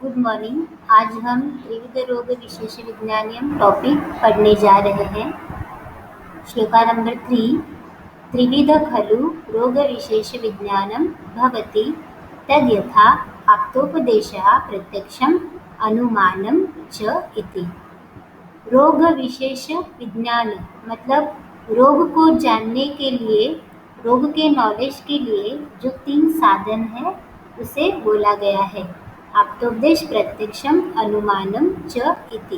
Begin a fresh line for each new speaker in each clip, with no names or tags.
Good morning. आज हम त्रिविध रोग विशेष विज्ञानम टॉपिक पढ़ने जा रहे हैं। श्लोका नंबर 3। त्रिविध खलु रोग विशेष विज्ञानम भवति तद्यथा आप्तोपदेशः प्रत्यक्षम अनुमानम च इति। रोग विशेष विज्ञान मतलब रोग को जानने के लिए, रोग के नॉलेज के लिए जो 3 साधन है उसे बोला गया है। आप्तोपदेश प्रत्यक्षम अनुमानम च इति।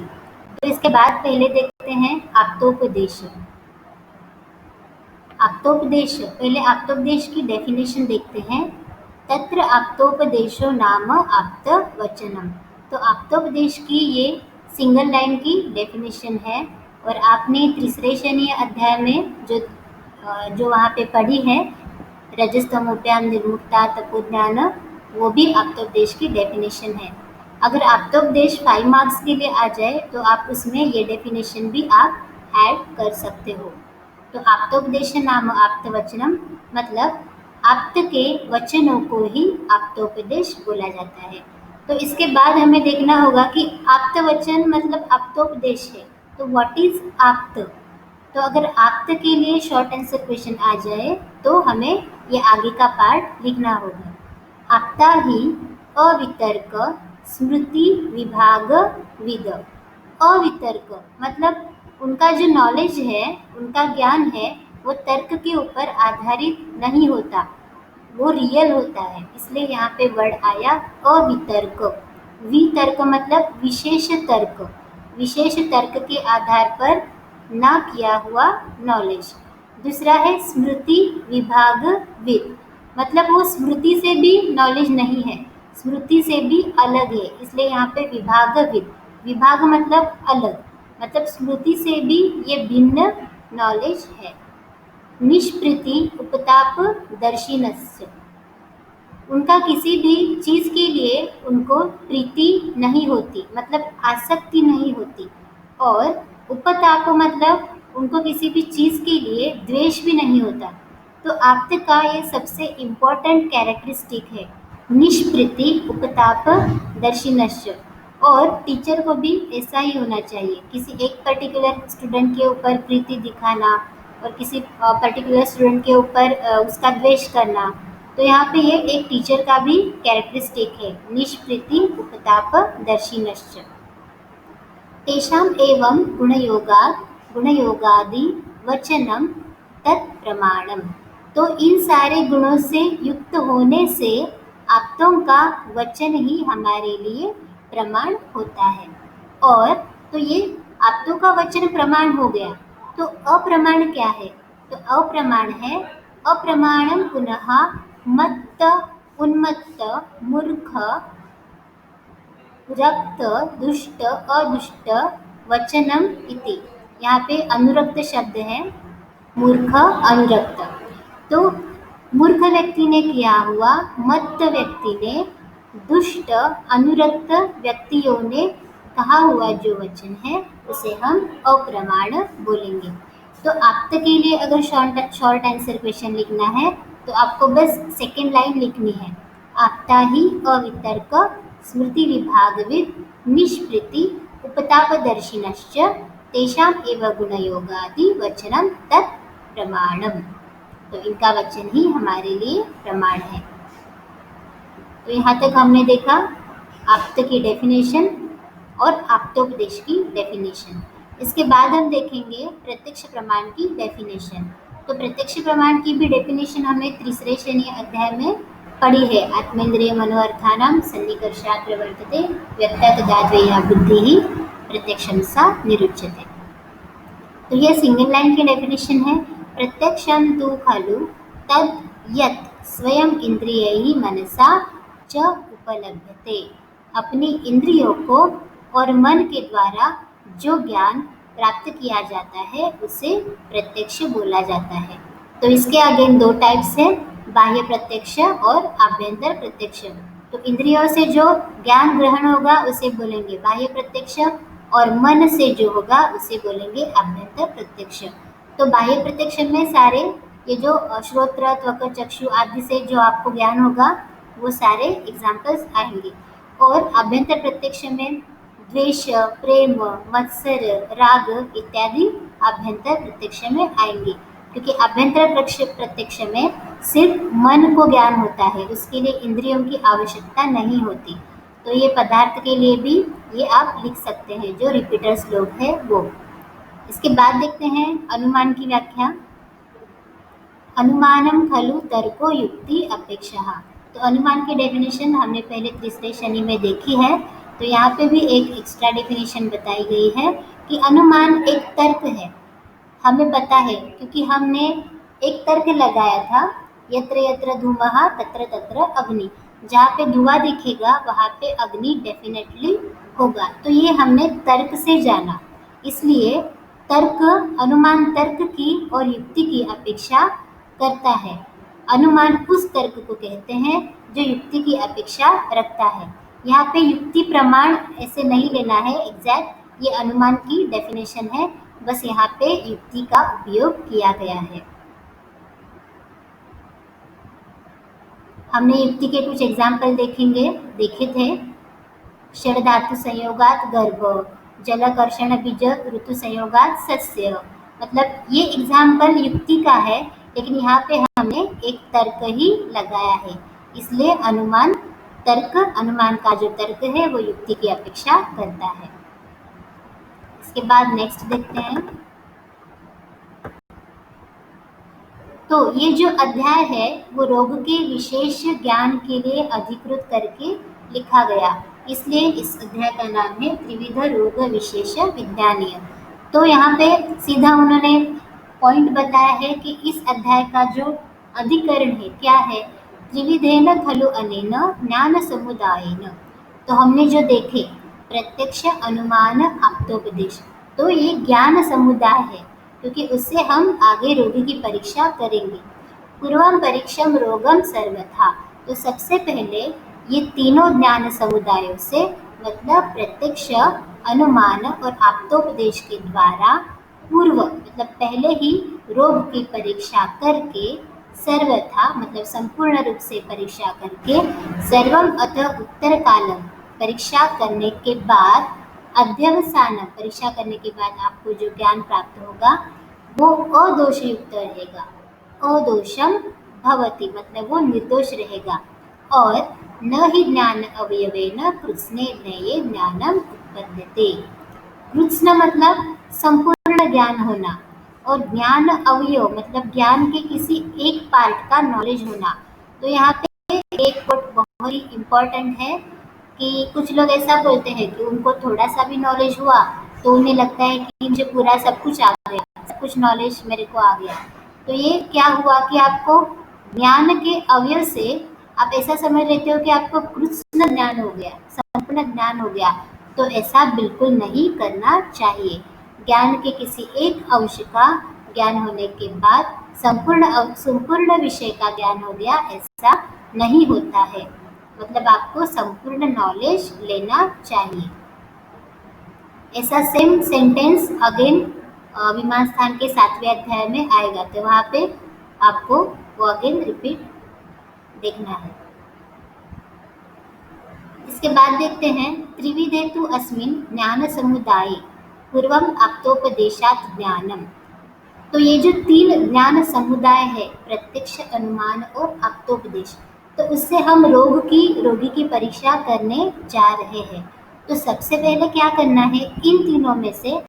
तो इसके बाद पहले देखते हैं आप्तोपदेश। पहले आप्तोपदेश की डेफिनेशन देखते हैं। तत्र आप्तोपदेशो नाम आप्त वचनम। तो आप्तोपदेश की ये सिंगल लाइन की डेफिनेशन है और आपने तीसरे शनि अध्याय में जो वहाँ पे पढ़ी है, रजस्तमोप्याम निर्मुक्ता तपोज्ञान, वो भी आप्तोपदेश की डेफिनेशन है। अगर आप्तोपदेश 5 मार्क्स के लिए आ जाए तो आप उसमें ये डेफिनेशन भी आप ऐड कर सकते हो। तो आप्तोपदेश नाम आप्त वचनम मतलब आप्त के वचनों को ही आप्तोपदेश बोला जाता है। तो इसके बाद हमें देखना होगा कि आप्त वचन मतलब आप्तोपदेश है, तो व्हाट इज आप्त। तो अगर आप्त के लिए शॉर्ट आंसर क्वेश्चन आ जाए तो हमें ये आगे का पार्ट लिखना होगा। आप्ता ही अवितर्क स्मृति विभाग विद। अवितर्क मतलब उनका जो नॉलेज है, उनका ज्ञान है, वो तर्क के ऊपर आधारित नहीं होता, वो रियल होता है, इसलिए यहाँ पे वर्ड आया अवितर्क। वितर्क मतलब विशेष तर्क, विशेष तर्क के आधार पर ना किया हुआ नॉलेज। दूसरा है स्मृति विभाग विद, मतलब वो स्मृति से भी नॉलेज नहीं है, स्मृति से भी अलग है, इसलिए यहाँ पे विभाग विद। विभाग मतलब अलग, मतलब स्मृति से भी ये भिन्न नॉलेज है। निष्प्रीति उपताप दर्शिनस्य, उनका किसी भी चीज़ के लिए उनको प्रीति नहीं होती, मतलब आसक्ति नहीं होती। और उपताप मतलब उनको किसी भी चीज़ के लिए द्वेष भी नहीं होता। तो आप्त का ये सबसे इम्पोर्टेंट कैरेक्टरिस्टिक है, निष्प्रीति उपताप दर्शिनस्य। और टीचर को भी ऐसा ही होना चाहिए, किसी एक पर्टिकुलर स्टूडेंट के ऊपर प्रीति दिखाना और किसी पर्टिकुलर स्टूडेंट के ऊपर उसका द्वेष करना। तो यहाँ पे ये एक टीचर का भी कैरेक्टरिस्टिक है, निष्प्रीति उपताप दर्शिनश्च। तेषाम एवं गुणयोगादि वचनम तत्प्रमाणम। तो इन सारे गुणों से युक्त होने से आप्तों का वचन ही हमारे लिए प्रमाण होता है। और तो ये आप्तों का वचन प्रमाण हो गया, तो अप्रमाण क्या है? तो अप्रमाण है अप्रमाणम पुनः मत्त उन्मत्त मूर्ख रक्त दुष्ट अदुष्ट वचनम इति। यहाँ पे अनुरक्त शब्द है, मूर्ख अनुरक्त। तो मूर्ख व्यक्ति ने किया हुआ, मत्त व्यक्ति ने, दुष्ट अनुरक्त व्यक्तियों ने कहा हुआ जो वचन है उसे हम अप्रमाण बोलेंगे। तो आप्त के लिए अगर शॉर्ट आंसर क्वेश्चन लिखना है तो आपको बस सेकेंड लाइन लिखनी है, आप्ता ही अवितर्क स्मृति विभागविद निष्प्रीति उपतापदर्शिनश्च तेषाम एव गुणयोगादि वचनम तत्प्रमाणम। तो इनका वचन ही हमारे लिए प्रमाण है। तो यहाँ तक हमने देखा आप्त की डेफिनेशन और आप्तोपदेश की डेफिनेशन। इसके बाद हम देखेंगे प्रत्यक्ष प्रमाण की डेफिनेशन। तो प्रत्यक्ष प्रमाण की भी डेफिनेशन हमने तीसरे शनि अध्याय में पढ़ी है। आत्मेन्द्रिय मनोअर्थानां सन्निकर्षात् प्रवर्तते व्यक्ताद्वया बुद्धि ही प्रत्यक्षं सा निरुच्यते। तो यह सिंगल लाइन की डेफिनेशन है। प्रत्यक्षं तु खलु तद् यत् स्वयं इंद्रियैः मनसा च उपलभ्यते। अपनी इंद्रियों को और मन के द्वारा जो ज्ञान प्राप्त किया जाता है उसे प्रत्यक्ष बोला जाता है। तो इसके अगेन 2 टाइप्स है, बाह्य प्रत्यक्ष और आभ्यंतर प्रत्यक्ष। तो इंद्रियों से जो ज्ञान ग्रहण होगा उसे बोलेंगे बाह्य प्रत्यक्ष, और मन से जो होगा उसे बोलेंगे आभ्यंतर प्रत्यक्ष। तो बाह्य प्रत्यक्ष में सारे ये जो श्रोत्र त्वक चक्षु आदि से जो आपको ज्ञान होगा वो सारे एग्जाम्पल्स आएंगे। और अभ्यंतर प्रत्यक्ष में द्वेष, प्रेम, मत्सर, राग इत्यादि अभ्यंतर प्रत्यक्ष में आएंगे, क्योंकि अभ्यंतर प्रत्यक्ष में सिर्फ मन को ज्ञान होता है, उसके लिए इंद्रियों की आवश्यकता नहीं होती। तो ये पदार्थ के लिए भी ये आप लिख सकते हैं, जो रिपीटर्स लोग हैं वो। इसके बाद देखते हैं अनुमान की व्याख्या। अनुमानम खलु तर्को युक्ति अपेक्षा। तो अनुमान की डेफिनेशन हमने पहले तीसरे शनि में देखी है, तो यहाँ पे भी एक एक्स्ट्रा डेफिनेशन बताई गई है कि अनुमान एक तर्क है। हमें पता है क्योंकि हमने एक तर्क लगाया था, यत्र यत्र धूमः तत्र तत्र अग्नि, जहाँ पे धुआं दिखेगा वहाँ पे अग्नि डेफिनेटली होगा। तो ये हमने तर्क से जाना, इसलिए तर्क, अनुमान तर्क की और युक्ति की अपेक्षा करता है। अनुमान उस तर्क को कहते हैं जो युक्ति की अपेक्षा रखता है। यहाँ पे युक्ति प्रमाण ऐसे नहीं लेना है एग्जैक्ट, ये अनुमान की डेफिनेशन है, बस यहाँ पे युक्ति का उपयोग किया गया है। हमने युक्ति के कुछ एग्जाम्पल देखे थे। षड धातु संयोगात गर्भ, जलकर्षण बीज ऋतु संयोगात सस्य, मतलब ये एग्जाम्पल युक्ति का है, लेकिन यहाँ पे हमने एक तर्क ही लगाया है, इसलिए अनुमान तर्क, अनुमान का जो तर्क है वो युक्ति की अपेक्षा करता है। इसके बाद नेक्स्ट देखते हैं। तो ये जो अध्याय है वो रोग के विशेष ज्ञान के लिए अधिकृत करके लिखा गया, इसलिए इस अध्याय का नाम है त्रिविध रोग विशेष विज्ञानीय। तो यहाँ पे सीधा उन्होंने पॉइंट बताया है कि इस अध्याय का जो अधिकरण है क्या है, त्रिविधेन खलु अनेन ज्ञान समुदायेन। तो हमने जो देखे प्रत्यक्ष, अनुमान, आप्तोपदेश, तो ये ज्ञान समुदाय है, क्योंकि उससे हम आगे रोगी की परीक्षा करेंगे। पूर्वम परीक्षम रोगम सर्वथा, तो सबसे पहले ये तीनों ज्ञान समुदायों से, मतलब प्रत्यक्ष, अनुमान और आप्तोपदेश के द्वारा पूर्व मतलब पहले ही रोग की परीक्षा करके, सर्वथा मतलब संपूर्ण रूप से परीक्षा करके, सर्वम अतः उत्तर कालम परीक्षा करने के बाद, अध्यवसानम परीक्षा करने के बाद आपको जो ज्ञान प्राप्त होगा वो अदोष युक्त रहेगा, अदोषम भवति मतलब वो निर्दोष रहेगा, और न ही ज्ञान अवयवेन कृत्स्ने नये ज्ञानम उत्पद्यते। कृत्स्न मतलब संपूर्ण ज्ञान होना, और ज्ञान अवयव मतलब ज्ञान के किसी एक पार्ट का नॉलेज होना। तो यहाँ पे एक वर्ड बहुत ही इम्पोर्टेंट है कि कुछ लोग ऐसा बोलते हैं कि उनको थोड़ा सा भी नॉलेज हुआ तो उन्हें लगता है कि मुझे पूरा सब कुछ आ गया, सब कुछ नॉलेज मेरे को आ गया। तो ये क्या हुआ कि आपको ज्ञान के अवयव से आप ऐसा समझ लेते हो कि आपको कृत्स्न ज्ञान हो गया, संपूर्ण ज्ञान हो गया। तो ऐसा बिल्कुल नहीं करना चाहिए। ज्ञान के किसी एक अंश का ज्ञान होने के बाद संपूर्ण विषय का ज्ञान हो गया, ऐसा नहीं होता है। मतलब आपको संपूर्ण नॉलेज लेना चाहिए। ऐसा सेम सेंटेंस अगेन विमान स्थान के 7वें अध्याय में आएगा, तो वहाँ पे आपको वो अगेन रिपीट देखना है। इसके बाद देखते हैं त्रिविधेतु अस्मिन् ज्ञान समुदाये पूर्वम आप्तोपदेशात् ज्ञानम। तो ये जो तीन ज्ञान समुदाय है, प्रत्यक्ष, अनुमान और आप्तोपदेश, तो उससे हम रोगी की परीक्षा करने जा रहे हैं। तो सबसे पहले क्या करना है, इन तीनों में से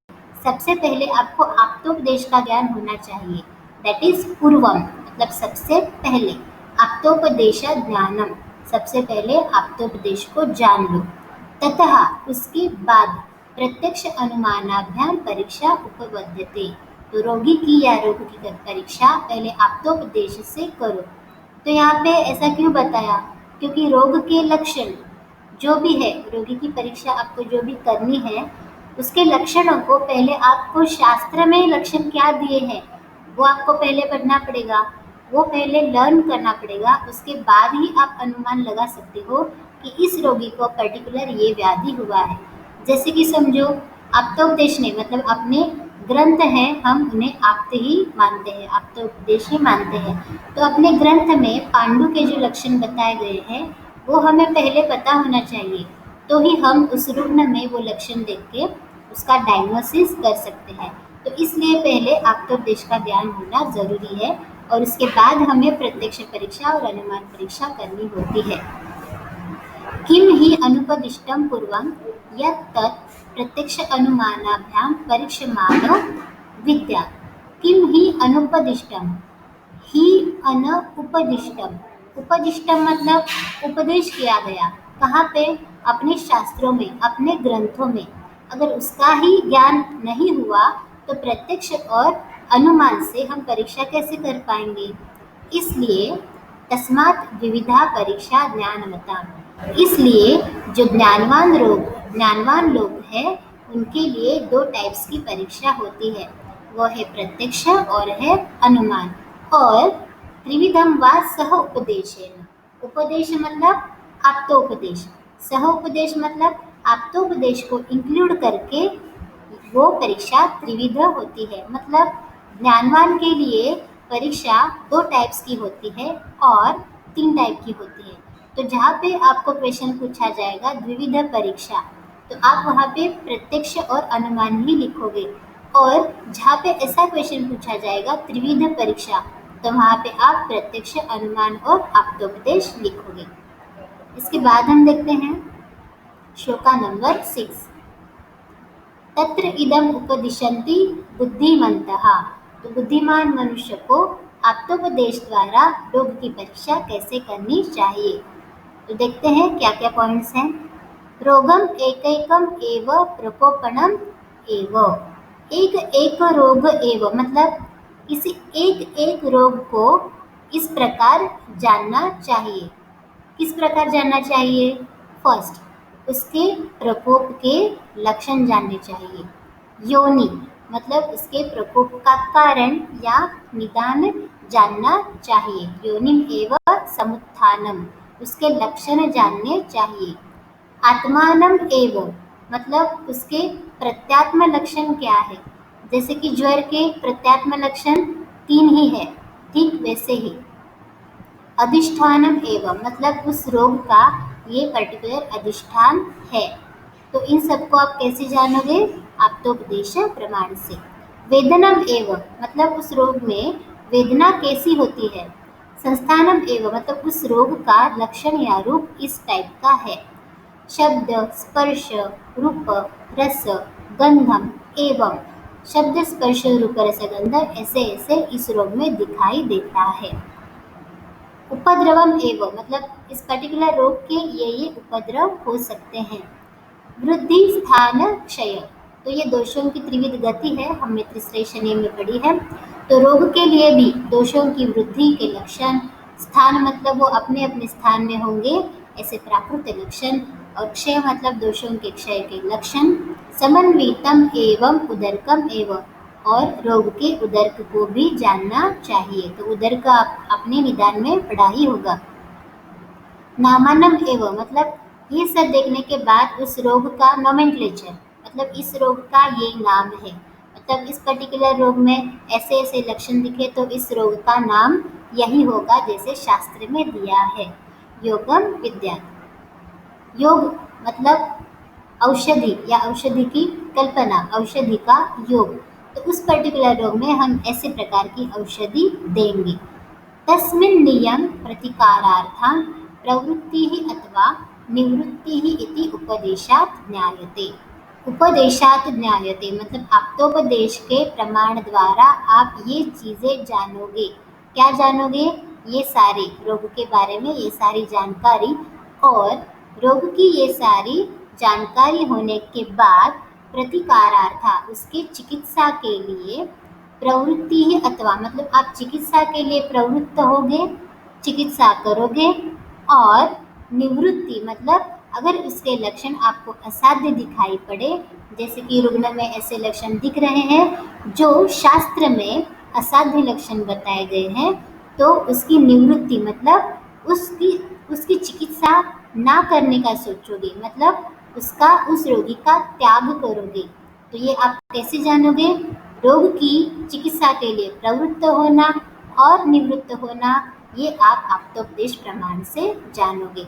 सबसे पहले आपको आप्तोपदेश का ज्ञान होना चाहिए, दैट इज पूर्वम मतलब सबसे पहले, आप्तोपदेश ज्ञानम सबसे पहले आप्तोपदेश को जान लो। ततः उसके बाद प्रत्यक्ष अनुमानाभ्याम परीक्षा उपपद्यते, तो रोगी की या रोग की परीक्षा पहले आप्तोपदेश से करो। तो यहाँ पे ऐसा क्यों बताया, क्योंकि रोग के लक्षण जो भी है, रोगी की परीक्षा आपको जो भी करनी है उसके लक्षणों को पहले आपको शास्त्र में लक्षण क्या दिए हैं वो आपको पहले पढ़ना पड़ेगा, वो पहले लर्न करना पड़ेगा, उसके बाद ही आप अनुमान लगा सकते हो कि इस रोगी को पर्टिकुलर ये व्याधि हुआ है। जैसे कि समझो आप्तोपदेश ने मतलब अपने ग्रंथ हैं, हम उन्हें आप्त ही मानते हैं, आप्तोपदेश ही मानते हैं। तो अपने ग्रंथ में पांडु के जो लक्षण बताए गए हैं वो हमें पहले पता होना चाहिए, तो ही हम उस रुग्ण में वो लक्षण देख के उसका डायग्नोसिस कर सकते हैं। तो इसलिए पहले आप्तोपदेश का ज्ञान होना ज़रूरी है और उसके बाद हमें प्रत्यक्ष परीक्षा और अनुमान परीक्षा करनी होती है। किम हि अनुपदिष्टं पूर्वं यत् तत् प्रत्यक्ष अनुमानाभ्यां परीक्षमाण विद्यात्। किम हि अनुपदिष्टम, ही अनुपदिष्टम, उपदिष्टम मतलब उपदेश किया गया, कहाँ पे? अपने शास्त्रों में, अपने ग्रंथों में। अगर उसका ही ज्ञान नहीं हुआ तो प्रत्यक्ष और अनुमान से हम परीक्षा कैसे कर पाएंगे? इसलिए तस्मात् विविधा परीक्षा ज्ञानवताम्, इसलिए जो ज्ञानवान लोग हैं उनके लिए दो टाइप्स की परीक्षा होती है, वो है प्रत्यक्ष और है अनुमान। और त्रिविधम वा सह उपदेशेन, उपदेश मतलब आप्तोपदेश, सह उपदेश मतलब आप्तोपदेश को इंक्लूड करके वो परीक्षा त्रिविध होती है। मतलब ज्ञानवान के लिए परीक्षा दो टाइप्स की होती है और तीन टाइप की होती है। तो जहाँ पे आपको क्वेश्चन पूछा जाएगा द्विविध परीक्षा, तो आप वहाँ पे प्रत्यक्ष और अनुमान ही लिखोगे, और जहाँ पे ऐसा क्वेश्चन पूछा जाएगा त्रिविध परीक्षा, तो वहाँ पे आप प्रत्यक्ष, अनुमान और आप्तोपदेश लिखोगे। इसके बाद हम देखते हैं श्लोका नंबर 6। तत्र इदम उपदिशन्ति बुद्धिमन्तः, तो बुद्धिमान मनुष्य को आप्तोपदेश द्वारा रोग की परीक्षा कैसे करनी चाहिए। तो देखते हैं क्या क्या पॉइंट्स हैं। रोगम एकैकम एव प्रकोपणम एव, एक एक रोग एव मतलब किसी एक एक रोग को इस प्रकार जानना चाहिए। किस प्रकार जानना चाहिए? फर्स्ट, उसके प्रकोप के लक्षण जानने चाहिए। योनि मतलब उसके प्रकोप का कारण या निदान जानना चाहिए। योनिम एव समुत्थानम, उसके लक्षण जानने चाहिए। आत्मानम एव मतलब उसके प्रत्यात्म लक्षण क्या है। जैसे कि ज्वर के प्रत्यात्म लक्षण 3 ही है, ठीक वैसे ही अधिष्ठानम एवं मतलब उस रोग का ये पर्टिकुलर अधिष्ठान है। तो इन सबको आप कैसे जानोगे? आप्तोपदेश प्रमाण से। वेदनम एवं मतलब उस रोग में वेदना कैसी होती है। संस्थानम एवं मतलब उस रोग का लक्षण या रूप इस टाइप का है। शब्द, स्पर्श, रूप, रस, गंधम एवं शब्द, स्पर्श, रूप, रस, गंध ऐसे ऐसे इस रोग में दिखाई देता है। उपद्रवम एवं मतलब इस पर्टिकुलर रोग के ये उपद्रव हो सकते हैं। वृद्धि, स्थान, क्षय, तो ये दोषों की त्रिविध गति है, हमने तीसरे शनि में पढ़ी है। तो रोग के लिए भी दोषों की वृद्धि के लक्षण, स्थान मतलब वो अपने अपने स्थान में होंगे ऐसे प्राकृत लक्षण, और क्षय मतलब दोषों के क्षय के लक्षण। समन्वितम एवं उदरकम एवं, और रोग के उदर्क को भी जानना चाहिए। तो उदर्क आप अपने निदान में पढ़ा ही होगा। नामानम एवं मतलब ये सब देखने के बाद उस रोग का नोमेनक्लेचर मतलब इस रोग का ये नाम है, मतलब इस पर्टिकुलर रोग में ऐसे ऐसे लक्षण दिखे तो इस रोग का नाम यही होगा जैसे शास्त्र में दिया है। योगम विद्या, योग मतलब औषधि या औषधि की कल्पना, औषधि का योग। तो उस पर्टिकुलर रोग में हम ऐसे प्रकार की औषधि देंगे। तस्मिन् नियम प्रतिकारार्थं प्रवृत्तिः अथवा निवृत्तिः इति उपदेशात् ज्ञायते। उपदेशात् ज्ञायते मतलब आप्तोपदेश के प्रमाण द्वारा आप ये चीज़ें जानोगे। क्या जानोगे? ये सारे रोग के बारे में ये सारी जानकारी, और रोग की ये सारी जानकारी होने के बाद प्रतिकारार्थ उसके चिकित्सा के लिए प्रवृत्ति ही अथवा मतलब आप चिकित्सा के लिए प्रवृत्त होगे, चिकित्सा करोगे। और निवृत्ति मतलब अगर उसके लक्षण आपको असाध्य दिखाई पड़े, जैसे कि रुग्ण में ऐसे लक्षण दिख रहे हैं जो शास्त्र में असाध्य लक्षण बताए गए हैं, तो उसकी निवृत्ति मतलब उसकी चिकित्सा ना करने का सोचोगे, मतलब उसका उस रोगी का त्याग करोगे। तो ये आप कैसे जानोगे? रोग की चिकित्सा के लिए प्रवृत्त होना और निवृत्त होना, ये आप आप्तोपदेश प्रमाण से जानोगे।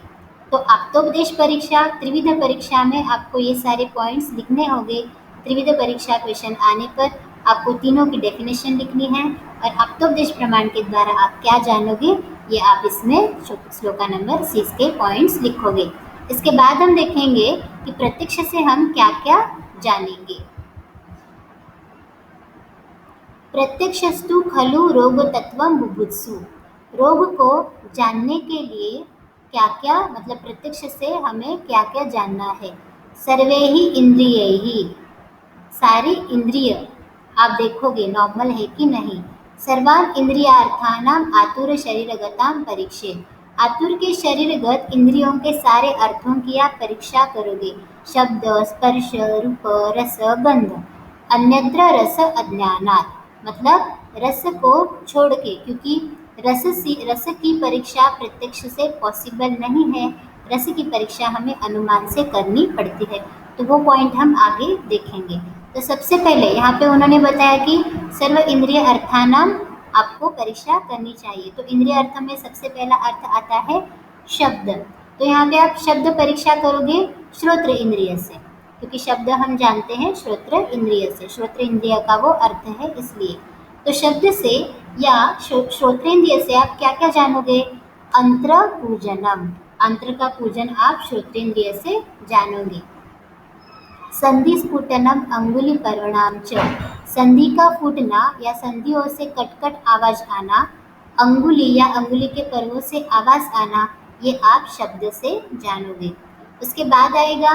तो आप्तोपदेश परीक्षा, त्रिविध परीक्षा में आपको ये सारे पॉइंट्स लिखने होंगे। त्रिविध परीक्षा क्वेश्चन आने पर आपको तीनों की डेफिनेशन लिखनी है और आप्तोपदेश प्रमाण के द्वारा आप क्या जानोगे ये आप इसमें श्लोका नंबर 6 के पॉइंट्स लिखोगे। इसके बाद हम देखेंगे कि प्रत्यक्ष से हम क्या क्या जानेंगे। प्रत्यक्षस्तु खलु रोगतत्वं बुभुत्सु। रोग को जानने के लिए क्या क्या मतलब प्रत्यक्ष से हमें क्या क्या जानना है। सर्वे ही इंद्रियैहि, सारी इंद्रिय आप देखोगे नॉर्मल है कि नहीं। सर्वान इंद्रियार्थानाम आतुर शरीरगताम परीक्षे, आतुर के शरीरगत इंद्रियों के सारे अर्थों की आप परीक्षा करोगे। शब्द, स्पर्श, रूप, रस, गंध। अन्यत्र रस अज्ञानात्, मतलब रस को छोड़ के, क्योंकि रस की परीक्षा प्रत्यक्ष से पॉसिबल नहीं है। रस की परीक्षा हमें अनुमान से करनी पड़ती है, तो वो पॉइंट हम आगे देखेंगे। तो सबसे पहले यहाँ पे उन्होंने बताया कि सर्व इंद्रिय अर्थानाम आपको परीक्षा करनी चाहिए। तो इंद्रिय अर्थ में सबसे पहला अर्थ आता है शब्द। तो यहाँ पे आप शब्द परीक्षा करोगे श्रोत्र इंद्रिय से, क्योंकि शब्द हम जानते हैं श्रोत्र इंद्रिय से, श्रोत्र इंद्रिय का वो अर्थ है इसलिए। तो शब्द से या श्रोत्रेंद्रिय से आप क्या क्या जानोगे। अंत्र पूजनम, अंत्र का पूजन आप श्रोत्रेंद्रिय से जानोगे। संधि स्फुटनम अंगुली पर्वणाम च, संधि का फूटना या संधियों से कटकट आवाज आना, अंगुली या अंगुली के पर्वों से आवाज आना, ये आप शब्द से जानोगे। उसके बाद आएगा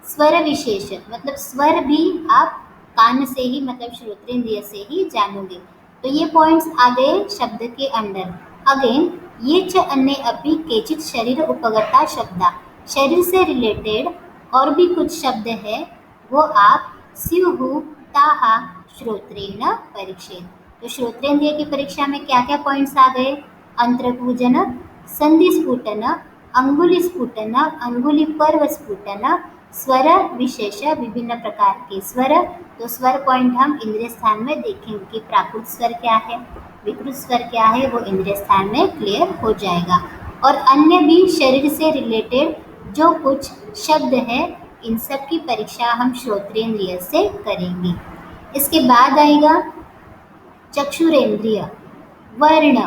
स्वर विशेष, मतलब स्वर भी आप कान से ही मतलब श्रोत्रेंद्रिय से ही जानोगे। तो ये पॉइंट्स आ गए शब्द के अंडर। अगेन ये च अन्य अपि केचित शरीर उपगता शब्दा, शरीर से रिलेटेड और भी कुछ शब्द है वो आप स्युः ताः श्रोत्रेण परीक्षेत। तो श्रोत्रेंद्रिय की परीक्षा में क्या क्या पॉइंट्स आ गए। अंतरपूजन, संधि स्फुटन, अंगुली स्फुटन, अंगुली पर्व स्फुटन, स्वर विशेष, विभिन्न प्रकार के स्वर। तो स्वर पॉइंट हम इंद्रिय स्थान में देखेंगे कि प्राकृत स्वर क्या है, विकृत स्वर क्या है, वो इंद्रिय स्थान में क्लियर हो जाएगा। और अन्य भी शरीर से रिलेटेड जो कुछ शब्द है इन सब की परीक्षा हम श्रोत्रेंद्रिय से करेंगे। इसके बाद आएगा चक्षुरेंद्रिय, वर्ण,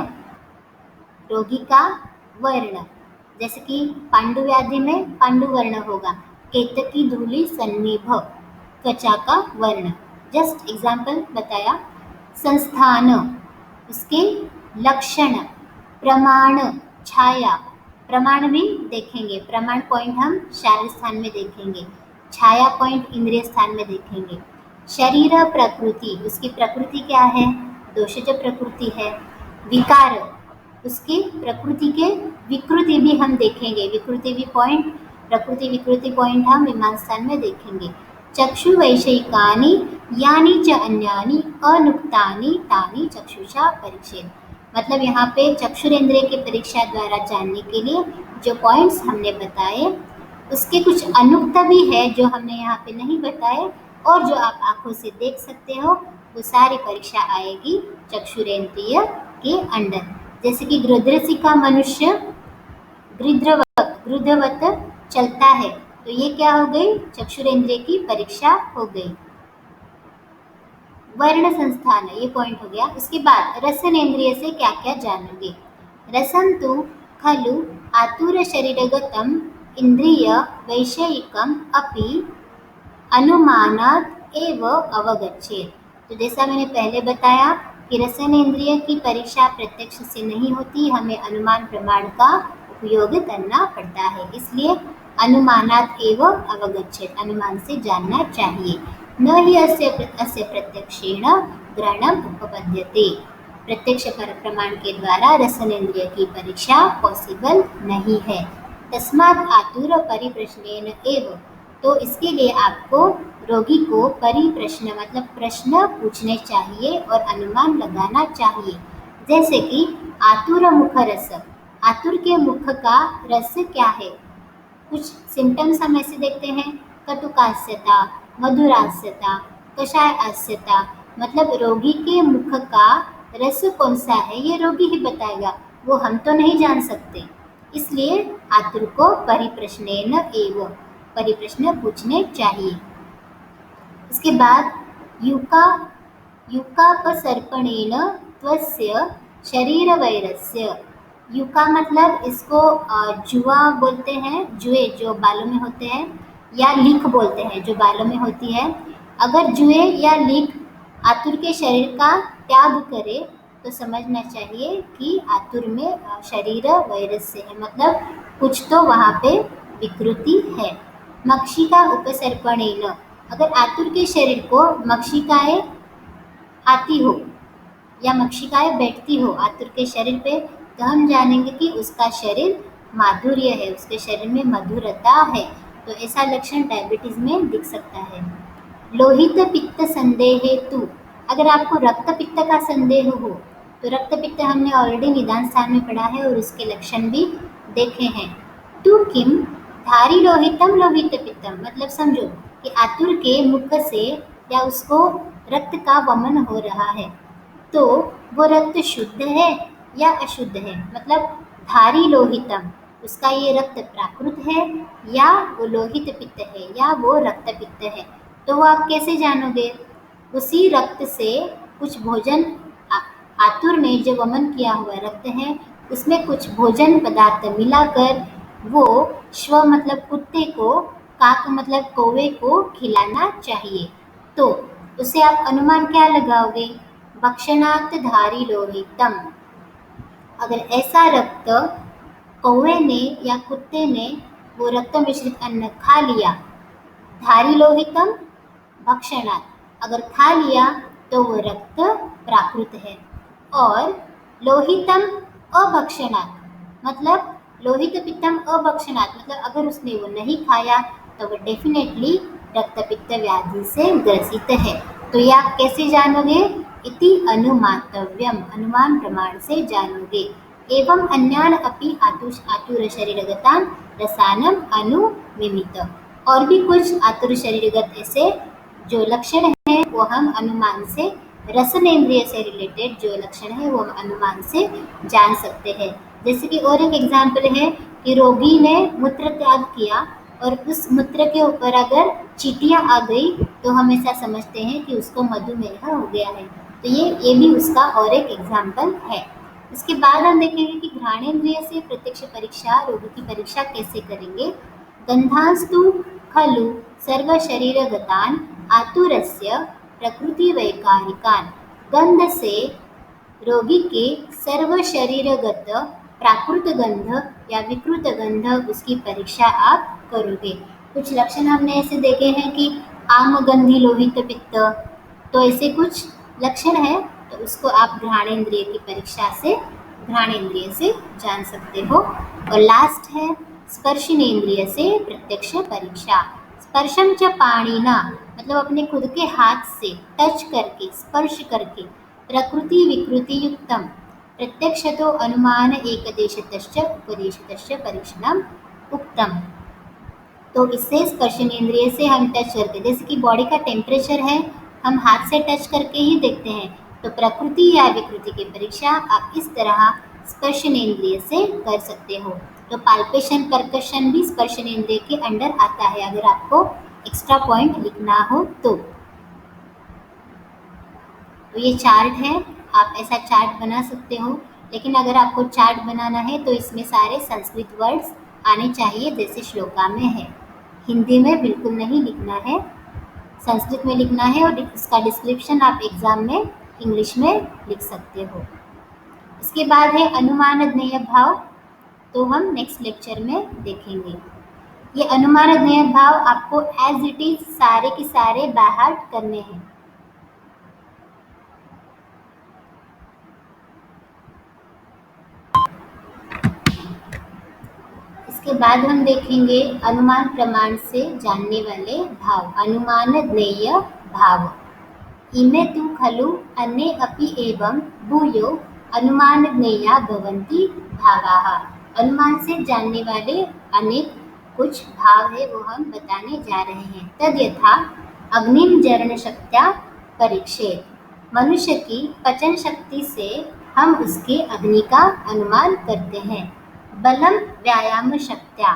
रोगी का वर्ण, जैसे कि पांडु व्याधि में पांडु वर्ण होगा, केतकी धूलि सन्निभ, त्वचा का वर्ण। जस्ट एग्जाम्पल बताया। संस्थान, उसके लक्षण, प्रमाण, छाया, प्रमाण भी देखेंगे, प्रमाण पॉइंट हम शारीरिक स्थान में देखेंगे, छाया पॉइंट इंद्रिय स्थान में देखेंगे। शरीर प्रकृति, उसकी प्रकृति क्या है, दोषज प्रकृति है। विकार, उसकी प्रकृति के विकृति भी हम देखेंगे, विकृति भी पॉइंट, प्रकृति विकृति पॉइंट हम विमान स्थान में देखेंगे। चक्षु वैषयिकानि यानि च अन्यानि अनुक्तानि तानि चक्षुषा परीक्षेत, मतलब यहाँ पे चक्षुरेंद्रिय की परीक्षा द्वारा जानने के लिए जो पॉइंट्स हमने बताए उसके कुछ अनुक्त भी है जो हमने यहाँ पे नहीं बताए और जो आप आंखों से देख सकते हो, वो सारी परीक्षा आएगी चक्षुरेंद्रिय के अंडर। जैसे कि गृध्रसी का मनुष्य गृध्रवत चलता है, तो ये क्या हो गई, चक्षुरेंद्रिय की परीक्षा हो गई। वर्ण संस्थान, ये पॉइंट हो गया। उसके बाद रसनेन्द्रिय से क्या क्या जानोगे। रसम तु खलु आतुर शरीरगतम इंद्रिय वैषयिकम अपि अनुमानात् एव अवगच्छेत्। तो जैसा मैंने पहले बताया कि रसनेन्द्रिय की परीक्षा प्रत्यक्ष से नहीं होती, हमें अनुमान प्रमाण का उपयोग करना पड़ता है, इसलिए अनुमानात् एव अवगच्छेत्, अनुमान से जानना चाहिए। न ही अस्य प्रत्यक्षेण ग्रहणम उपपद्यते, प्रत्यक्ष प्रमाण के द्वारा रसनेन्द्रिय की परीक्षा पॉसिबल नहीं है। तस्मात् आतुर परिप्रश्नेन एव, तो इसके लिए आपको रोगी को परिप्रश्न मतलब प्रश्न पूछने चाहिए और अनुमान लगाना चाहिए। जैसे कि आतुर मुख रस, आतुर के मुख का रस क्या है, कुछ सिम्टम्स हम ऐसे देखते हैं, कटुकास्यता, मधुरास्यता, कषाय आस्यता, मतलब रोगी के मुख का रस कौन सा है ये रोगी ही बताएगा, वो हम तो नहीं जान सकते। इसलिए आतुर को परिप्रश्नेन एव परिप्रश्न पूछने चाहिए। इसके बाद युका युकापसर्पणेन त्वस्य शरीरवैरस्य। युका मतलब इसको जुआ बोलते हैं, जुए जो बालों में होते हैं, या लीक बोलते हैं जो बालों में होती है। अगर जुए या लीक आतुर के शरीर का त्याग करे तो समझना चाहिए कि आतुर में शरीर वैरस्य है, मतलब कुछ तो वहाँ पे विकृति है। मक्षिका उपसर्पणेन, अगर आतुर के शरीर को मक्षिकाएं आती हो या मक्षिकाएं बैठती हो आतुर के शरीर पे, तो हम जानेंगे कि उसका शरीर माधुर्य है, उसके शरीर में मधुरता है। तो ऐसा लक्षण डायबिटीज में दिख सकता है। लोहित पित्त संदेह हेतु, अगर आपको रक्त पित्त का संदेह हो तो रक्त पित्त हमने ऑलरेडी निदान स्थान में पढ़ा है और उसके लक्षण भी देखे हैं। तू किम धारी लोहितम लोहित पित्तम, मतलब समझो कि आतुर के मुख से या उसको रक्त का वमन हो रहा है, तो वो रक्त शुद्ध है या अशुद्ध है। मतलब धारी लोहितम, उसका ये रक्त प्राकृत है या वो लोहित पित्त है या वो रक्त पित्त है। तो वो आप कैसे जानोगे? उसी रक्त से कुछ भोजन आतुर ने जो वमन किया हुआ रक्त है उसमें कुछ भोजन पदार्थ मिलाकर वो श्व मतलब कुत्ते को, काक मतलब कौवे को खिलाना चाहिए। तो उससे आप अनुमान क्या लगाओगे? भक्षणात् धारी लोहितम, अगर ऐसा रक्त कौवे ने या कुत्ते ने वो रक्त मिश्रित अन्न खा लिया, धारी लोहितम भक्षणात्, अगर खा लिया तो वो रक्त प्राकृत है। और लोहितम अभक्षणात्, मतलब लोहित पित्तम अभक्षणात्, मतलब अगर उसने वो नहीं खाया तो वो डेफिनेटली रक्तपित्त व्याधि से ग्रसित है। तो ये आप कैसे जानोगे? इति अनुमातव्यम, अनुमान प्रमाण से जानोगे। एवं अन्यान अपि आतुर शरीरगतान रसानम अनुमिमित, और भी कुछ आतुर शरीरगत ऐसे जो लक्षण है वो हम अनुमान से, रसनेन्द्रिय से रिलेटेड जो लक्षण है वो हम अनुमान से जान सकते हैं। जैसे कि और एक एग्जाम्पल है कि रोगी ने मूत्र त्याग किया और उस मूत्र के ऊपर अगर चींटियां आ गई तो हम ऐसा समझते हैं कि उसको मधुमेह हो गया है। तो ये भी उसका और एक एग्जाम्पल है। इसके बाद हम देखेंगे कि घ्राणेन्द्रिय से प्रत्यक्ष परीक्षा, रोगी की परीक्षा कैसे करेंगे। गंधास्तु खलु सर्वशरीरगतान आतुरस्य प्रकृति वैकारिकान, गंध से रोगी के सर्व शरीरगत प्राकृत गंध या विकृत गंध उसकी परीक्षा आप करोगे। कुछ लक्षण हमने ऐसे देखे हैं कि आमगंधी लोहित पित्त, तो ऐसे कुछ लक्षण है, तो उसको आप घ्राणेन्द्रिय की परीक्षा से, घ्राणेन्द्रिय से जान सकते हो। और लास्ट है स्पर्शनेन्द्रिय से प्रत्यक्ष परीक्षा। स्पर्शम च पाणिना, मतलब अपने खुद के हाथ से टच करके, स्पर्श करके, प्रकृति विकृति युक्तम प्रत्यक्ष तो अनुमान एकदेशतश्च उपदेशतश्च परीक्षणम उक्तम। तो इससे स्पर्शनेन्द्रिय से हम टच करके, जैसे कि बॉडी का टेम्परेचर है हम हाथ से टच करके ही देखते हैं, तो प्रकृति या विकृति की परीक्षा आप इस तरह स्पर्शनेन्द्रिय से कर सकते हो। तो पाल्पेशन परकशन भी स्पर्शनेन्द्रिय के अंडर आता है, अगर आपको एक्स्ट्रा पॉइंट लिखना हो तो। ये चार्ट है, आप ऐसा चार्ट बना सकते हो, लेकिन अगर आपको चार्ट बनाना है तो इसमें सारे संस्कृत वर्ड्स आने चाहिए जैसे श्लोका में है। हिंदी में बिल्कुल नहीं लिखना है, संस्कृत में लिखना है, और इसका डिस्क्रिप्शन आप एग्जाम में इंग्लिश में लिख सकते हो। इसके बाद है अनुमान ज्ञेय भाव, तो हम नेक्स्ट लेक्चर में देखेंगे। ये अनुमान ज्ञेय भाव आपको एज इट इज सारे के सारे बाय हार्ट करने हैं। इसके बाद हम देखेंगे अनुमान प्रमाण से जानने वाले भाव, अनुमान ज्ञेय भाव। इमे तु खलु अन्ये अपि एवं भूयो अनुमान ज्ञेया भवन्ति भावाः, अनुमान से जानने वाले अनेक कुछ भाव है वो हम बताने जा रहे हैं। तद यथा अग्निम जरण शक्त्या परीक्षेत, मनुष्य की पचन शक्ति से हम उसके अग्नि का अनुमान करते हैं। बलम व्यायाम शक्त्या,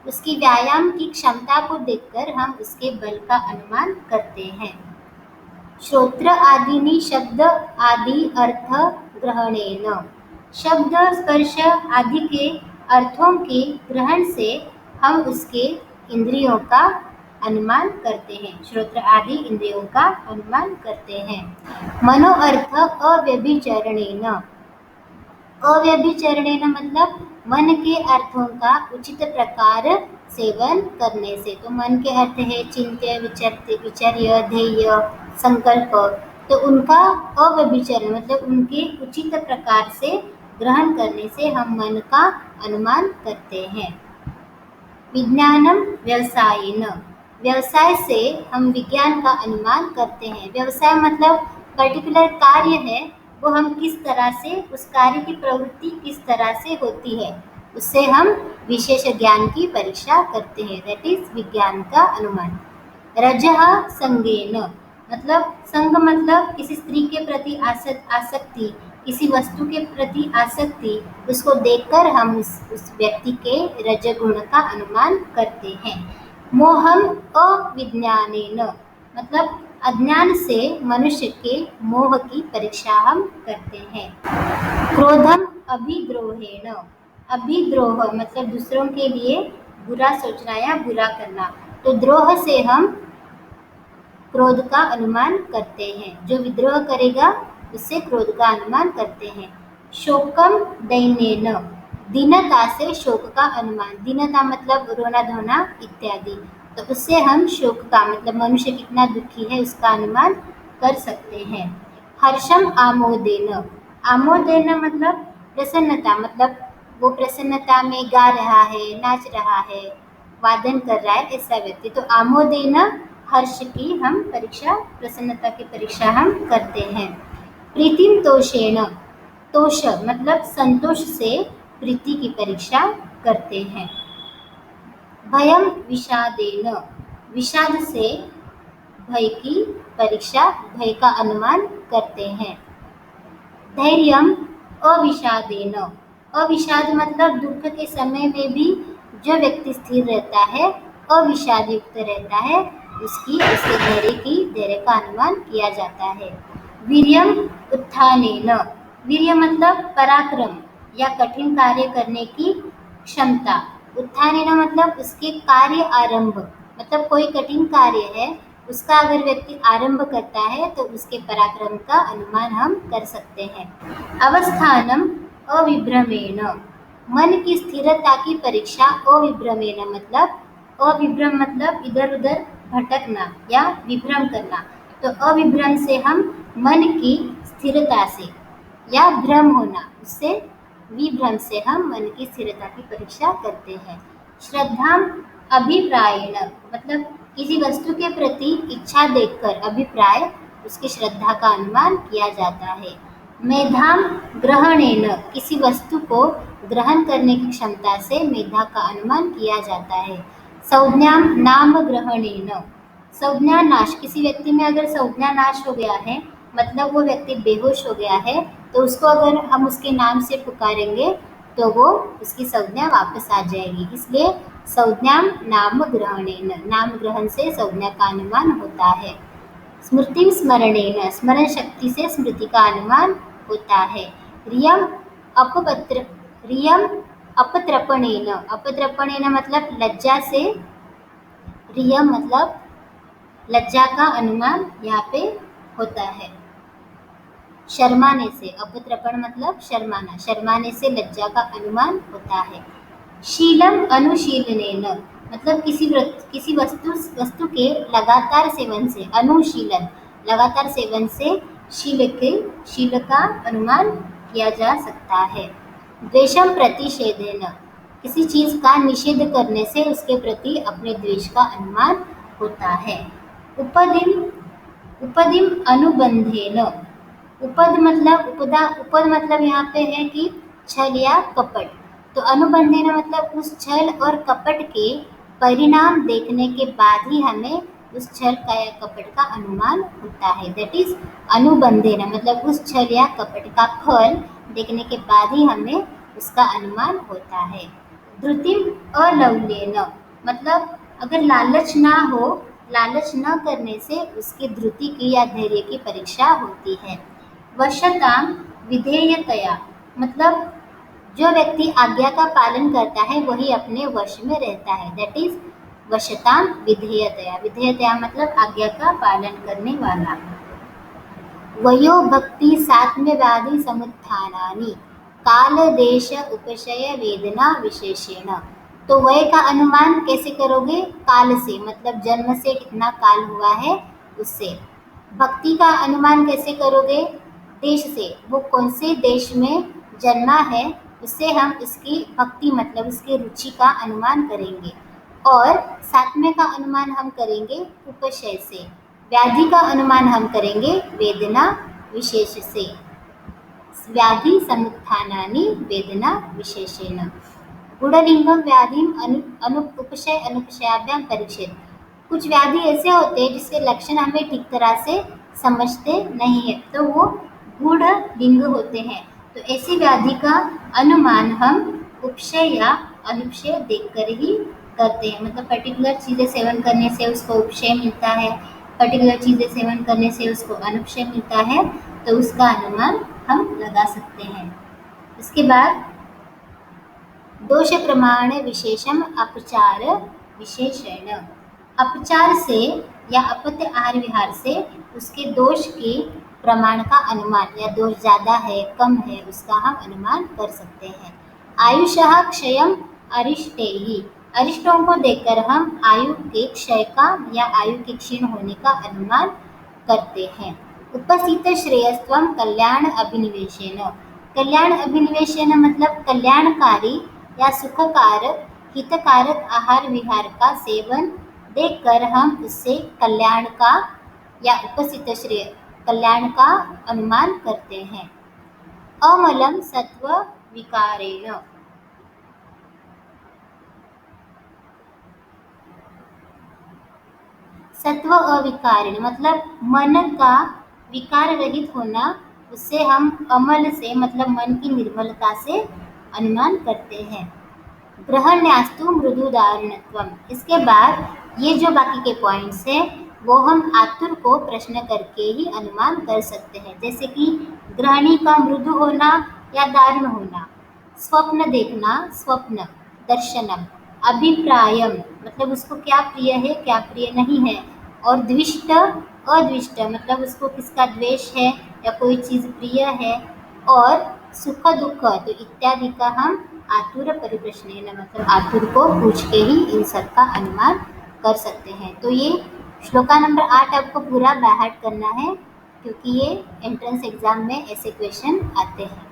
उसकी व्यायाम की क्षमता को देखकर हम उसके बल का अनुमान करते हैं। श्रोत्र आदीनि शब्द आदि अर्थ ग्रहणेन, शब्द स्पर्श आदि के अर्थों के ग्रहण से हम उसके इंद्रियों का अनुमान करते हैं, श्रोत्र आदि इंद्रियों का अनुमान करते हैं। मनो अर्थ अव्यभिचरणेन, अव्यभिचरणेन मतलब मन के अर्थों का उचित प्रकार सेवन करने से। तो मन के अर्थ है चिंत्य, विचर्य, विचर्य, ध्येय, संकल्प। तो उनका अव्यभिचरण मतलब उनके उचित प्रकार से ग्रहण करने से हम मन का अनुमान करते हैं। विज्ञानम व्यवसायेन, व्यवसाय से हम विज्ञान का अनुमान करते हैं। व्यवसाय मतलब पर्टिकुलर कार्य है, वो हम किस तरह से, उस कार्य की प्रवृत्ति किस तरह से होती है, उससे हम विशेष ज्ञान की परीक्षा करते हैं, दैट इज विज्ञान का अनुमान। रजः संगेन, मतलब संग मतलब किसी स्त्री के प्रति आसक्ति, किसी वस्तु के प्रति आसक्ति, उसको देखकर हम उस व्यक्ति के रजगुण का अनुमान करते हैं। मोहम अविज्ञानेन, मतलब अज्ञान से मनुष्य के मोह की परीक्षा हम करते हैं। क्रोधम अभिद्रोहेण, अभिद्रोह मतलब दूसरों के लिए बुरा सोचना या बुरा करना। तो द्रोह से हम क्रोध का अनुमान करते हैं, जो विद्रोह करेगा उससे क्रोध का अनुमान करते हैं। शोकम दैन्येन, दीनता से शोक का अनुमान, दीनता मतलब रोना धोना इत्यादि। तो उससे हम शोक का मतलब मनुष्य कितना दुखी है उसका अनुमान कर सकते हैं। हर्षम आमोदेन, आमोदेन मतलब प्रसन्नता, मतलब वो प्रसन्नता में गा रहा है, नाच रहा है, वादन कर रहा है, ऐसा व्यक्ति। तो आमोदेन हर्ष की हम परीक्षा, प्रसन्नता की परीक्षा हम करते हैं। प्रीतिम तोषेण, तोष मतलब संतोष से प्रीति की परीक्षा करते हैं। भयम विषादेन, विषाद से भय की परीक्षा, भय का अनुमान करते हैं। धैर्यम अविषादेन, अविषाद मतलब दुख के समय में भी जो व्यक्ति स्थिर रहता है, अविषाद युक्त रहता है, उसके धैर्य का अनुमान किया जाता है। वीर्यम उत्थानेन, वीर्य मतलब पराक्रम या कठिन कार्य करने की क्षमता। उत्थानेन मतलब उसके कार्य आरंभ, मतलब कोई कठिन कार्य है उसका अगर व्यक्ति आरंभ करता है तो उसके पराक्रम का अनुमान हम कर सकते हैं। अवस्थानम अविभ्रमेण, मन की स्थिरता की परीक्षा अविभ्रमेण मतलब, अविभ्रम मतलब इधर उधर भटकना या विभ्रम करना। तो अविभ्रम से हम मन की स्थिरता से या भ्रम होना, उससे विभ्रम से हम मन की स्थिरता की परीक्षा करते हैं। श्रद्धा अभिप्रायेण मतलब किसी वस्तु के प्रति इच्छा देखकर अभिप्राय, उसकी श्रद्धा का अनुमान किया जाता है। मेधाम ग्रहणेन, किसी वस्तु को ग्रहण करने की क्षमता से मेधा का अनुमान किया जाता है। संज्ञाम नाम ग्रहणेन, संज्ञा नाश, किसी व्यक्ति में अगर संज्ञा नाश हो गया है मतलब वो व्यक्ति बेहोश हो गया है, तो उसको अगर हम उसके नाम से पुकारेंगे तो वो उसकी संज्ञा वापस आ जाएगी, इसलिए संज्ञाम नाम ग्रहणेन, नाम ग्रहण से संज्ञा का अनुमान होता है। स्मृति स्मरणेन, स्मरण शक्ति से स्मृति का अनुमान होता है। रियम अपत्रपणेन, अपत्रपणेन मतलब लज्जा से, रियम मतलब लज्जा का अनुमान यहाँ पे होता है। शर्माने से, अपत्रपण मतलब शर्माना, शर्माने से लज्जा का अनुमान होता है। शीलम अनुशीलनेन मतलब किसी वस्तु के लगातार सेवन से, अनुशीलन लगातार सेवन से शील का अनुमान किया जा सकता है। द्वेषम प्रतिषेधेन, किसी चीज का निषेध करने से उसके प्रति अपने द्वेष का अनुमान होता है। उपदिम अनुबंधेन, उपद मतलब यहाँ पे है कि छल या कपट। तो अनुबंधेन मतलब उस छल और कपट के परिणाम देखने के बाद ही हमें उस छल का या कपट का अनुमान होता है, दैट इज अनुबंधेन मतलब उस छल या कपट का फल देखने के बाद ही हमें उसका अनुमान होता है। धृतिम अलौल्येन, मतलब अगर लालच ना हो, लालच न करने से उसकी धृति की या धैर्य की परीक्षा होती है। वशताम विधेयतया, मतलब जो व्यक्ति आज्ञा का पालन करता है वही अपने वश में रहता है। That is वशताम विधेयतया। विधेयतया मतलब आज्ञा का पालन करने वाला। वयो भक्ति सात्म्यवादी समुत्थानानि काल देश उपशय वेदना विशेषेण। तो वय का अनुमान कैसे करोगे? काल से, मतलब जन्म से कितना काल हुआ है उससे। भक्ति का अनुमान कैसे करोगे? देश से, वो कौन से देश में जन्मा है उससे हम इसकी भक्ति मतलब उसकी रुचि का अनुमान करेंगे। और सातवें का अनुमान हम करेंगे उपशय से। व्याधि का अनुमान हम करेंगे वेदना विशेष से। व्याधि समुत्थानानि वेदना विशेषेण। गुणलिंगम व्याधि उपशय अनुपशयाभ्याम परीक्षित। कुछ व्याधि ऐसे होते हैं जिसके लक्षण हमें ठीक तरह से समझते नहीं है, तो वो गूढ़ लिंग होते हैं। तो ऐसी व्याधि का अनुमान हम उपशय या अनुपशय देखकर ही करते हैं। मतलब पर्टिकुलर चीज़ें सेवन करने से उसको उपशय मिलता है, पर्टिकुलर चीज़ें सेवन करने से उसको अनुपशय मिलता है, तो उसका अनुमान हम लगा सकते हैं। इसके बाद दोष प्रमाण विशेषम अपचार विशेषण। अपचार से या अपत्य आहार विहार से उसके दोष के प्रमाण का अनुमान, या दोष ज़्यादा है कम है उसका हम अनुमान कर सकते हैं। आयुषः क्षयम अरिष्टैहि, अरिष्टों को देखकर हम आयु के क्षय का या आयु के क्षीण होने का अनुमान करते हैं। उपस्थित श्रेयस्त्वम कल्याण अभिनिवेशेन। कल्याण अभिनिवेशेन मतलब कल्याणकारी या सुखकारक हितकारक आहार विहार का सेवन देखकर हम उससे कल्याण का या उपस्थित श्रेय कल्याण का अनुमान करते हैं। अमलम सत्व विकारेण, सत्व अविकारेण मतलब मन का विकार रहित होना, उससे हम अमल से मतलब मन की निर्मलता से अनुमान करते हैं। ग्रहण्यास्तु मृदुदारिणत्वम। इसके बाद ये जो बाकी के पॉइंट्स हैं वो हम आतुर को प्रश्न करके ही अनुमान कर सकते हैं। जैसे कि ग्रहणी का मृदु होना या दारुण होना। स्वप्न देखना, स्वप्न दर्शनम। अभिप्रायम मतलब उसको क्या प्रिय है क्या प्रिय नहीं है। और द्विष्ट अद्विष्ट मतलब उसको किसका द्वेष है या कोई चीज़ प्रिय है। और सुख दुख तो इत्यादि का हम आतुर परिप्रश्नेन मतलब आतुर को पूछ के ही इन सब का अनुमान कर सकते हैं। तो ये श्लोका नंबर 8 आपको पूरा बायहार्ट करना है, क्योंकि ये एंट्रेंस एग्जाम में ऐसे क्वेश्चन आते हैं।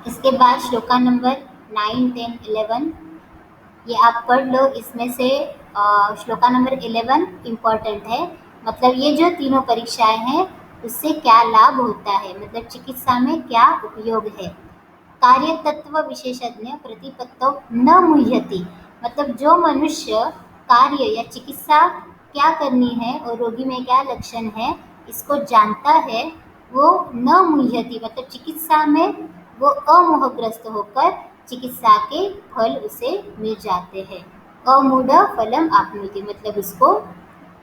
इसके बाद श्लोका नंबर 9, 10, 11 ये आप पढ़ लो। इसमें से श्लोका नंबर 11 इम्पॉर्टेंट है। मतलब ये जो तीनों परीक्षाएं हैं उससे क्या लाभ होता है, मतलब चिकित्सा में क्या उपयोग है। कार्य तत्व विशेषज्ञ प्रतिपत्तौ न मुह्यति, मतलब जो मनुष्य कार्य या चिकित्सा क्या करनी है और रोगी में क्या लक्षण है इसको जानता है, वो न मुह्यति मतलब चिकित्सा में वो अमोहग्रस्त होकर चिकित्सा के फल उसे मिल जाते हैं। अमूढ़ फलम आपनोति मतलब उसको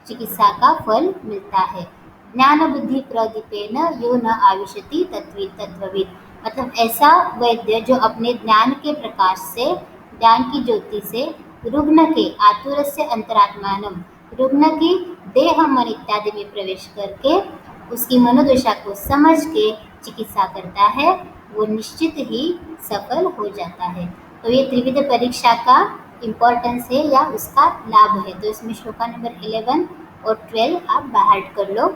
चिकित्सा का फल मिलता है। ज्ञान बुद्धि प्रदीपेन यो न आविशति तत्विद तत्वविद, मतलब ऐसा वैद्य जो अपने ज्ञान के प्रकाश से, ज्ञान की ज्योति से रुग्ण के आतुरस्य अंतरात्मानम, रुग्ण की देह मन इत्यादि में प्रवेश करके उसकी मनोदशा को समझ के चिकित्सा करता है, वो निश्चित ही सफल हो जाता है। तो ये त्रिविध परीक्षा का इम्पोर्टेंस है या उसका लाभ है। तो इसमें श्लोका नंबर 11 और 12 आप बायहार्ट कर लो।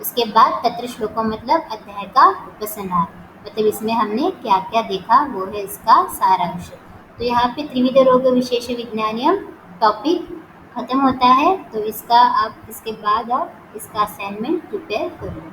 उसके बाद तत्र श्लोकों मतलब अध्याय का उपसंहार, मतलब इसमें हमने क्या क्या देखा वो है इसका सारांश। तो यहाँ पे त्रिविध रोग विशेष विज्ञानियम टॉपिक खत्म होता है। तो इसका आप इसके बाद आप इसका असाइनमेंट प्रिपेयर करो।